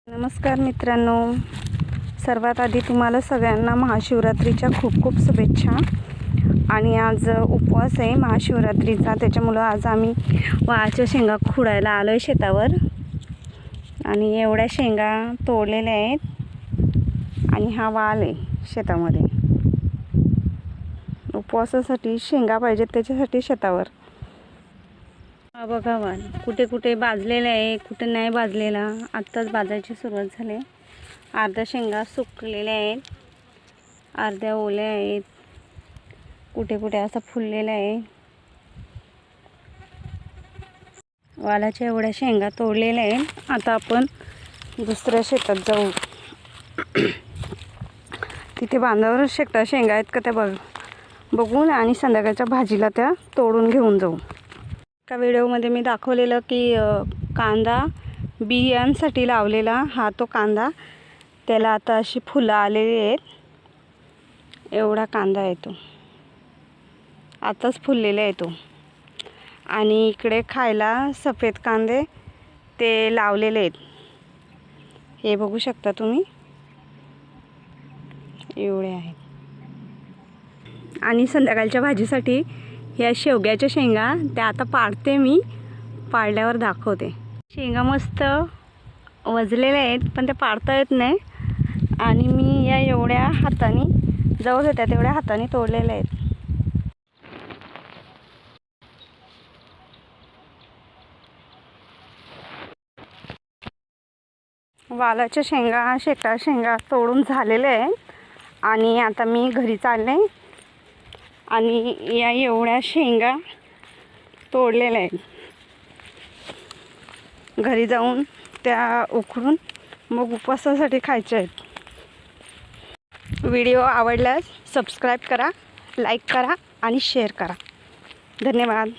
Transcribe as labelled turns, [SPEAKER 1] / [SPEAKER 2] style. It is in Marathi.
[SPEAKER 1] नमस्कार मित्रांनो, सर्वात आधी तुम्हाला सगळ्यांना महाशिवरात्रीच्या खूप खूप शुभेच्छा। आणि आज उपवास आहे महाशिवरात्रीचा, त्याच्यामुळे आज आम्ही वाळाच्या शेंगा खुडायला आलो आहे शेतावर। आणि एवढ्या शेंगा तोडलेल्या आहेत आणि हा वाल आहे शेतामध्ये। उपवासासाठी शेंगा पाहिजेत, त्याच्यासाठी शेतावर। हा बघा वाल कुठे कुठे भाजलेला आहे, कुठे नाही भाजलेला। आत्ताच भाजायची सुरुवात झाली। अर्ध्या शेंगा सुकलेल्या आहेत, अर्ध्या ओल्या आहेत, कुठे कुठे असं फुललेलं आहे। वालाच्या एवढ्या शेंगा तोडलेल्या आहेत। आता आपण दुसऱ्या शेतात जाऊ। तिथे बांधावर शेंगा आहेत का त्या बघून आणि संध्याकाळच्या भाजीला त्या तोडून घेऊन जाऊ। एका व्हिडिओमध्ये मी दाखवलेलं की कांदा बियांसाठी लावलेला हा तो कांदा, त्याला आता अशी फुलं आलेली आहेत। एवढा कांदा आहे तो, आताच फुललेला आहे तो। आणि इकडे खायला सफेद कांदे ते लावलेले आहेत, हे बघू शकता तुम्ही, एवढे आहेत। आणि संध्याकाळच्या भाजीसाठी ह्या शेवग्याच्या शेंगा त्या आता पाडते मी, पाडल्यावर दाखवते। शेंगा मस्त वजलेल्या आहेत पण त्या पाडता येत नाही। आणि मी या एवढ्या हाताने, जवळ होत्या तेवढ्या हाताने तोडलेल्या आहेत। वालाच्या शेंगा, शेका शेंगा तोडून झालेल्या आहेत। आणि आता मी घरी चालले आणि या एवढ्या शेंगा तोडलेल्या आहेत। घरी जाऊन त्या उकडून मग उपवासासाठी खायच्या आहेत। व्हिडिओ आवडल्यास सबस्क्राईब करा, लाईक करा आणि शेअर करा। धन्यवाद।